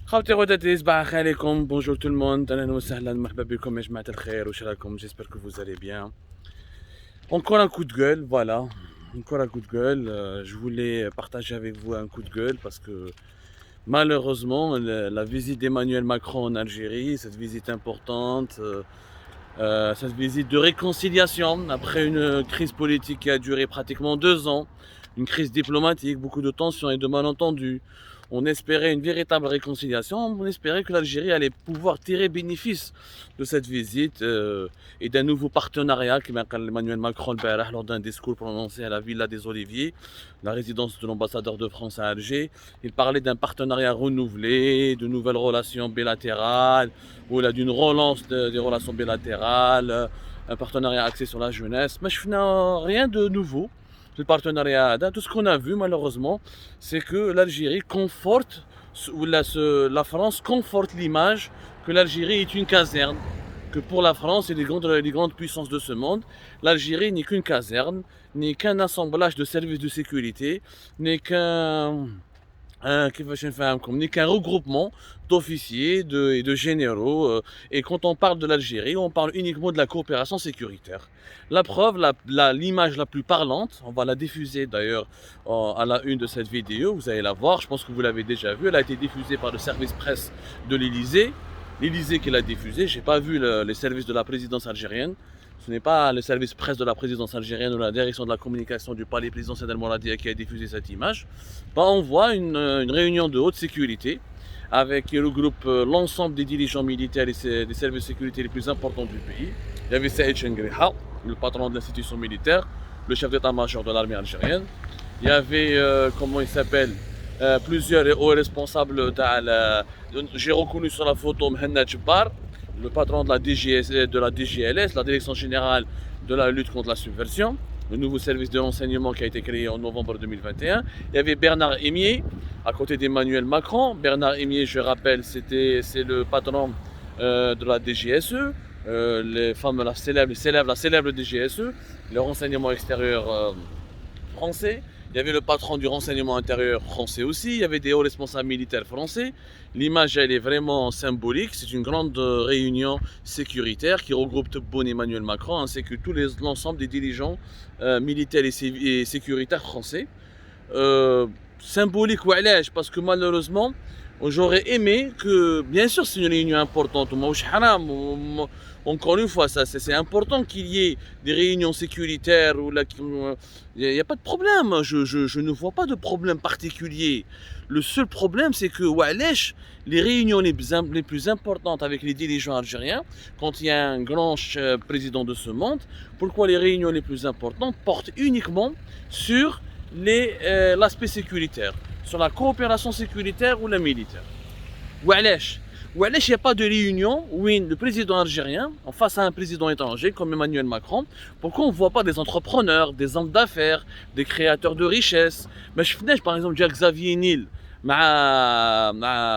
خوتي غداتي صباح عليكم. بونجور تو الموند، اهلا وسهلا، مرحبا بكم يا جماعه الخير. واش راكم؟ جيسبر كو فوز allez bien. Encore un coup de gueule, voilà. Encore un coup de gueule. Je voulais partager avec vous un coup de gueule parce que malheureusement, la visite d'Emmanuel Macron en Algérie, cette visite importante, cette visite de réconciliation après une crise politique qui a duré pratiquement 2 ans, une crise diplomatique, beaucoup de tensions et de malentendus. On espérait une véritable réconciliation, on espérait que l'Algérie allait pouvoir tirer bénéfice de cette visite et d'un nouveau partenariat qui m'a Emmanuel Macron lors d'un discours prononcé à la Villa des Oliviers, la résidence de l'ambassadeur de France à Alger. Il parlait d'un partenariat renouvelé, de nouvelles relations bilatérales, ou d'une relance des relations bilatérales, un partenariat axé sur la jeunesse. Mais je n'ai rien de nouveau. Le partenariat, tout ce qu'on a vu malheureusement, c'est que l'Algérie conforte, ou la France conforte l'image que l'Algérie est une caserne, que pour la France et les grandes puissances de ce monde, l'Algérie n'est qu'une caserne, n'est qu'un assemblage de services de sécurité, n'est n'est qu'un regroupement d'officiers et de généraux. Et quand on parle de l'Algérie, on parle uniquement de la coopération sécuritaire. La preuve, l'image la plus parlante, on va la diffuser d'ailleurs à la une de cette vidéo, vous allez la voir, je pense que vous l'avez déjà vue, elle a été diffusée par le service presse de l'Elysée. L'Elysée qui l'a diffusée, j'ai pas vu les services de la présidence algérienne. Ce n'est pas le service presse de la présidence algérienne ou la direction de la communication du palais présidentiel d'El-Mouradia qui a diffusé cette image. On voit une réunion de haute sécurité qui regroupe l'ensemble des dirigeants militaires et des services de sécurité les plus importants du pays. Il y avait Saïd Chengriha, le patron de l'institution militaire, le chef d'état-major de l'armée algérienne. Il y avait, comment il s'appelle, plusieurs hauts responsables. J'ai reconnu sur la photo Mhenna Djebbar, le patron de la DGLS, la Direction Générale de la Lutte contre la Subversion, le nouveau service de renseignement qui a été créé en novembre 2021. Il y avait Bernard Emier, à côté d'Emmanuel Macron. Bernard Emier, je rappelle, c'est le patron de la DGSE, la célèbre DGSE, le renseignement extérieur français. Il y avait le patron du renseignement intérieur français aussi, il y avait des hauts responsables militaires français. L'image, elle est vraiment symbolique, c'est une grande réunion sécuritaire qui regroupe Tebboune Emmanuel Macron ainsi que l'ensemble des dirigeants militaires et sécuritaires français. Symbolique ou allège, parce que malheureusement, j'aurais aimé que, bien sûr, c'est une réunion importante. Encore une fois, c'est important qu'il y ait des réunions sécuritaires. Il n'y a pas de problème. Je ne vois pas de problème particulier. Le seul problème, c'est que les réunions les plus importantes avec les dirigeants algériens, quand il y a un grand président de ce monde, pourquoi les réunions les plus importantes portent uniquement sur l'aspect sécuritaire, sur la coopération sécuritaire ou la militaire. Wesh, il n'y a pas de réunion où le président algérien, en face à un président étranger comme Emmanuel Macron, pourquoi on ne voit pas des entrepreneurs, des hommes d'affaires, des créateurs de richesses? Mais je finis par exemple Xavier Niel مع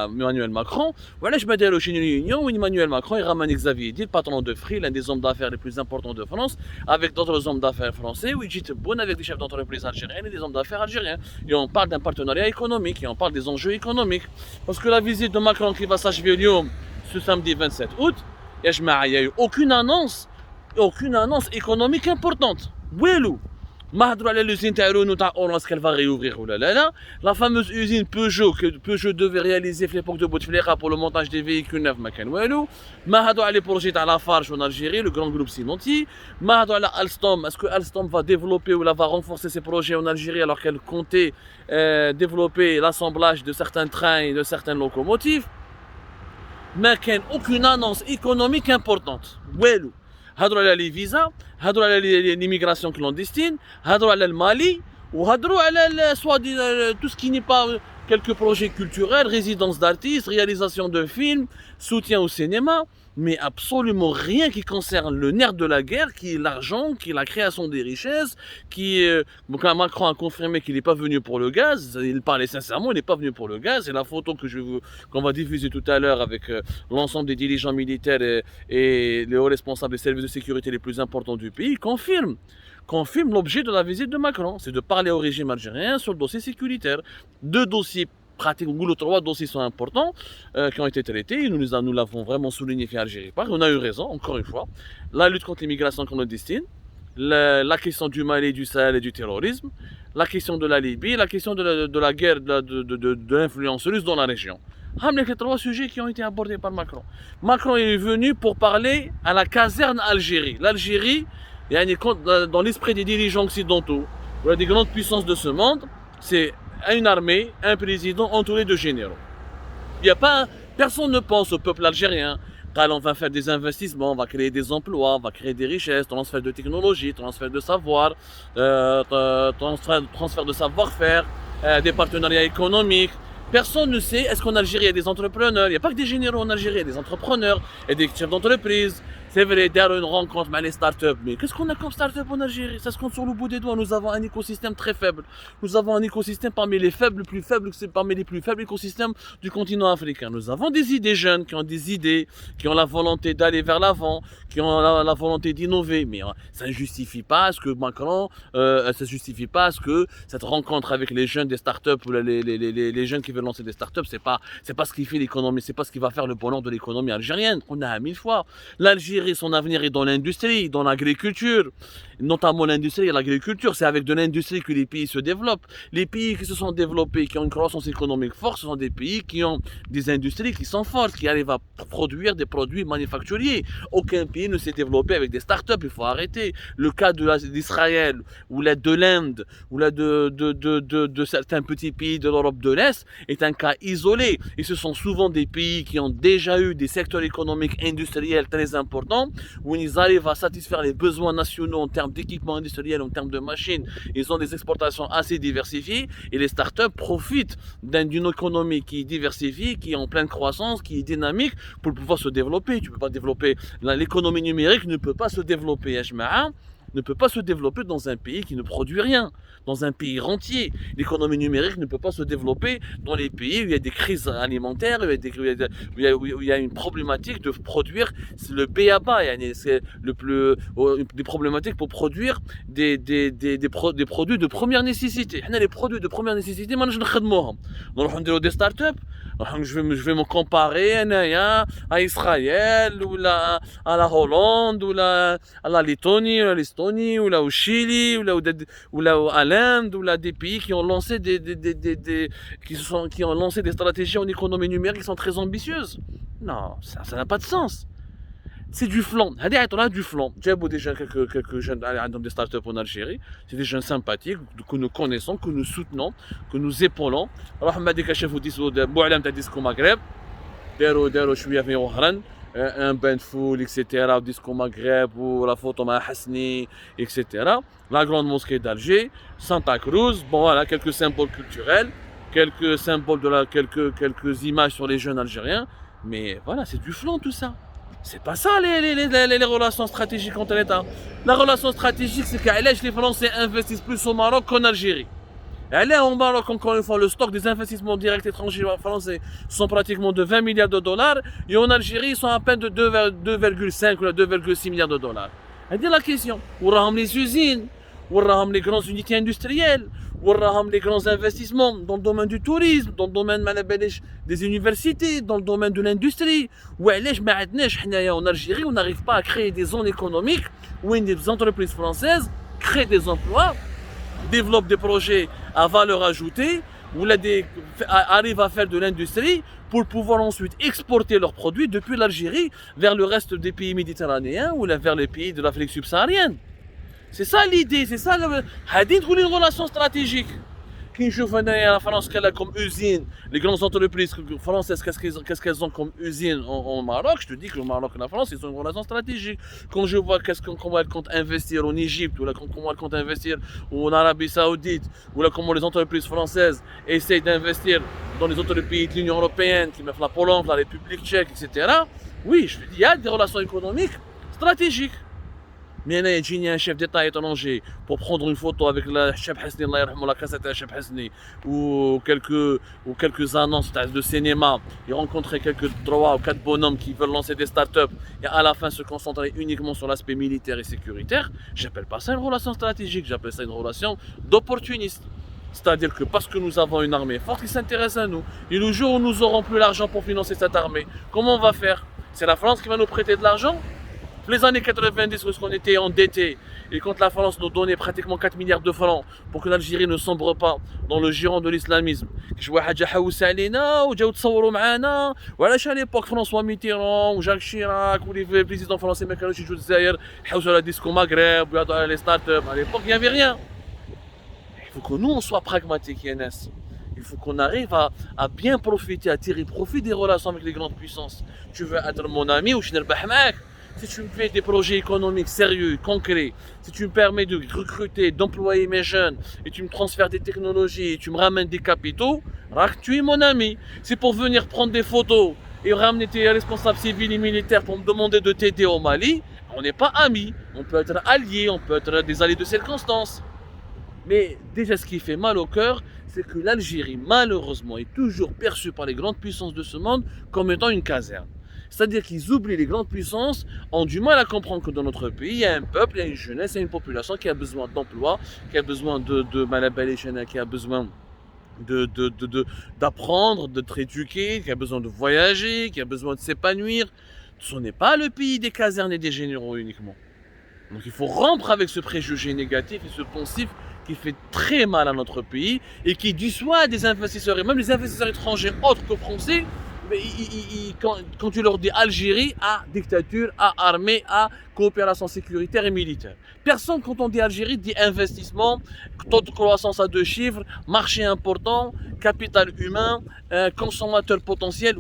Emmanuel Macron. وعلاش ما داروش une réunion où Emmanuel Macron il ramène Xavier Niel, patron de Free, l'un des hommes d'affaires les plus importants de France, avec d'autres hommes d'affaires français, où il dit bon avec des chefs d'entreprise algériens et des hommes d'affaires algériens. Et on parle d'un partenariat économique et on parle des enjeux économiques. Parce que la visite de Macron qui va s'achever ce samedi 27 août, il n'y a eu aucune annonce économique importante. Ouelou. ما هضروا على l'usine تاع رونو تاع اورانس qu'elle va réouvrir ou là. La fameuse usine Peugeot que Peugeot devait réaliser à l'époque de Bouteflika pour le montage des véhicules neufs ما كان والو. ما هضروا على les projets تاع Lafarge en Algérie, le grand groupe cimentier. ما هضروا على Alstom, est-ce que Alstom va développer ou va renforcer ses projets en Algérie alors qu'elle comptait développer l'assemblage de certains trains et de certaines locomotives. ما كان aucune annonce économique importante. والو. هضروا على لي فيزا، هضروا على l'immigration clandestine، هضروا على المالي، وهضروا على tout ce qui n'est pas quelques projets culturels, résidence d'artistes, réalisation de films, soutien au cinéma, mais absolument rien qui concerne le nerf de la guerre, qui est l'argent, qui est la création des richesses, quand Macron a confirmé qu'il n'est pas venu pour le gaz, il parlait sincèrement, il n'est pas venu pour le gaz, et la photo qu'on va diffuser tout à l'heure avec l'ensemble des dirigeants militaires et les hauts responsables des services de sécurité les plus importants du pays confirme l'objet de la visite de Macron, c'est de parler au régime algérien sur le dossier sécuritaire. Deux dossiers pratique, ou 3 dossiers sont importants qui ont été traités. Nous l'avons vraiment souligné chez Algérie. On a eu raison, encore une fois. La lutte contre l'immigration clandestine, la question du Mali, du Sahel et du terrorisme, la question de la Libye, la question de la guerre, de l'influence russe dans la région. Les 3 sujets qui ont été abordés par Macron. Macron est venu pour parler à la caserne Algérie. L'Algérie, dans l'esprit des dirigeants occidentaux, des grandes puissances de ce monde, c'est une armée, un président entouré de généraux. Personne ne pense au peuple algérien. On va faire des investissements, on va créer des emplois, on va créer des richesses, transfert de technologie, transfert de savoir, transfert de savoir-faire, des partenariats économiques. Personne ne sait, est-ce qu'en Algérie il y a des entrepreneurs? Il n'y a pas que des généraux en Algérie, il y a des entrepreneurs, il y a des chefs d'entreprise. C'est vrai, derrière une rencontre avec les startups. Mais qu'est-ce qu'on a comme startup en Algérie? Ça se compte sur le bout des doigts. Nous avons un écosystème très faible. Nous avons un écosystème parmi les faibles, plus faibles, c'est parmi les plus faibles écosystèmes du continent africain. Nous avons des idées jeunes qui ont des idées, qui ont la volonté d'aller vers l'avant, qui ont la volonté d'innover. Mais ça ne justifie pas ce que Macron, ça ne justifie pas ce que cette rencontre avec les jeunes des startups ou les jeunes qui veulent lancer des startups, c'est pas ce qui fait l'économie, c'est pas ce qui va faire le bonheur de l'économie algérienne. On a 1000 fois. L'Algérie, son avenir est dans l'industrie, dans l'agriculture, notamment l'industrie et l'agriculture. C'est avec de l'industrie que les pays se développent. Les pays qui se sont développés, qui ont une croissance économique forte, ce sont des pays qui ont des industries qui sont fortes, qui arrivent à produire des produits manufacturiers. Aucun pays ne s'est développé avec des startups, il faut arrêter. Le cas d'Israël, ou de l'Inde, ou de certains petits pays de l'Europe de l'Est est un cas isolé. Et ce sont souvent des pays qui ont déjà eu des secteurs économiques industriels très importants, où ils arrivent à satisfaire les besoins nationaux en termes d'équipements industriels, en termes de machines. Ils ont des exportations assez diversifiées et les startups profitent d'une économie qui est diversifiée, qui est en pleine croissance, qui est dynamique pour pouvoir se développer. Tu ne peux pas développer, l'économie numérique ne peut pas se développer, ne peut pas se développer dans un pays qui ne produit rien, dans un pays rentier. L'économie numérique ne peut pas se développer dans les pays où il y a des crises alimentaires, où il y a une problématique de produire le B.A.B.A. C'est des problématiques pour produire des produits de première nécessité. Les produits de première nécessité, moi je ne sais pas. Des startups, je vais me comparer à Israël, ou à la Hollande, ou à la Lettonie, ou là au Chili, ou là à l'Inde, ou là des pays qui ont lancé qui ont lancé des stratégies en économie numérique qui sont très ambitieuses. Non, ça n'a pas de sens. C'est du flanc. On a du flanc. J'ai déjà quelques jeunes dans des startups en Algérie. C'est des jeunes sympathiques que nous connaissons, que nous soutenons, que nous épaulons. Alors, on m'a dit que chef vous dit Disco Maghreb, داروا شويه في وهران un bain de foule, etc. au Disco Maghreb, ou la photo ma Hasni, etc. La grande mosquée d'Alger, Santa Cruz, bon voilà, quelques symboles culturels, quelques symboles quelques images sur les jeunes algériens, mais voilà, c'est du flanc tout ça. C'est pas ça les relations stratégiques entre l'État. La relation stratégique, c'est que les Français investissent plus au Maroc qu'en Algérie. Là, au Maroc, encore une fois, le stock des investissements directs étrangers français sont pratiquement de 20 milliards de dollars. Et en Algérie, ils sont à peine de 2,5 ou 2,6 milliards de dollars. C'est la question. Où sont les usines? Où sont les grandes unités industrielles? Où sont les grands investissements dans le domaine du tourisme, dans le domaine des universités, dans le domaine de l'industrie? Où en Algérie, on n'arrive pas à créer des zones économiques où des entreprises françaises créent des emplois, développent des projets à valeur ajoutée, ou arrivent à faire de l'industrie pour pouvoir ensuite exporter leurs produits depuis l'Algérie vers le reste des pays méditerranéens ou vers les pays de l'Afrique subsaharienne. C'est ça l'idée, c'est ça une relation stratégique. Qui نشوف هنايا France qu'elle a comme usine, les grandes entreprises françaises, qu'est-ce qu'elles ont comme usine au Maroc? Je te dis que le Maroc et la France, ils ont une relation stratégique. Quand je vois comment elles comptent investir en Égypte, ou là, comment elles comptent investir en Arabie Saoudite, ou là, comment les entreprises françaises essayent d'investir dans les autres pays de l'Union Européenne, qui mettent la Pologne, la République tchèque, etc. Oui, je te dis, il y a des relations économiques stratégiques. Mais il y a un chef d'État étranger pour prendre une photo avec la Cheb Hasni, la cassette de Cheb Hasni, ou quelques annonces de cinéma, et rencontrer quelques 3 ou 4 bonhommes qui veulent lancer des startups et à la fin se concentrer uniquement sur l'aspect militaire et sécuritaire. J'appelle pas ça une relation stratégique, j'appelle ça une relation d'opportuniste. C'est-à-dire que parce que nous avons une armée forte, ils s'intéressent à nous. Et le jour où nous n'aurons plus l'argent pour financer cette armée, comment on va faire? C'est la France qui va nous prêter de l'argent? Les années 90, lorsqu'on était endetté, et quand la France nous donnait pratiquement 4 milliards de francs pour que l'Algérie ne sombre pas dans le giron de l'islamisme, je vois حاجة حوس علينا وجاو تصوروا معانا وعلاش à l'époque François Mitterrand ou Jacques Chirac ou les présidents français ما كانوش يجوا للجزائر يحوسوا على ديسكو مغرب ويعطوا على les start-up. À l'époque, il n'y avait rien. Il faut que nous, on soit pragmatiques, Yanes. Il faut qu'on arrive à bien profiter, à tirer profit des relations avec les grandes puissances. Tu veux être mon ami ou je ne pas. Si tu me fais des projets économiques sérieux, concrets, si tu me permets de recruter, d'employer mes jeunes, et tu me transfères des technologies, et tu me ramènes des capitaux, tu es mon ami. C'est pour venir prendre des photos et ramener tes responsables civils et militaires pour me demander de t'aider au Mali, on n'est pas amis. On peut être alliés, on peut être des alliés de circonstances. Mais déjà, ce qui fait mal au cœur, c'est que l'Algérie, malheureusement, est toujours perçue par les grandes puissances de ce monde comme étant une caserne. C'est-à-dire qu'ils oublient les grandes puissances, ont du mal à comprendre que dans notre pays, il y a un peuple, il y a une jeunesse, il y a une population qui a besoin d'emploi, qui a besoin de Malabalichana, qui a besoin d'apprendre, d'être éduqué, qui a besoin de voyager, qui a besoin de s'épanouir. Ce n'est pas le pays des casernes et des généraux uniquement. Donc il faut rompre avec ce préjugé négatif et ce poncif qui fait très mal à notre pays et qui dissuade des investisseurs, et même les investisseurs étrangers autres que français, quand tu leur dis Algérie, à dictature, à armée, à coopération sécuritaire et militaire. Personne, quand on dit Algérie, dit investissement, taux de croissance à 2 chiffres, marché important, capital humain, consommateur potentiel.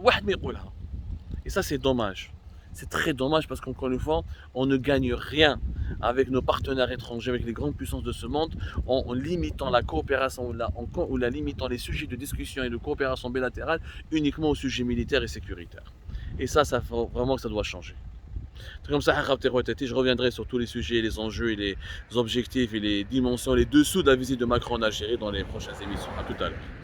Et ça, c'est dommage. C'est très dommage parce qu'encore une fois, on ne gagne rien avec nos partenaires étrangers, avec les grandes puissances de ce monde, en limitant la coopération ou la limitant les sujets de discussion et de coopération bilatérale uniquement aux sujets militaires et sécuritaires. Et ça faut vraiment que ça doit changer. C'est comme ça, je reviendrai sur tous les sujets, les enjeux et les objectifs et les dimensions, les dessous de la visite de Macron en Algérie dans les prochaines émissions. À tout à l'heure.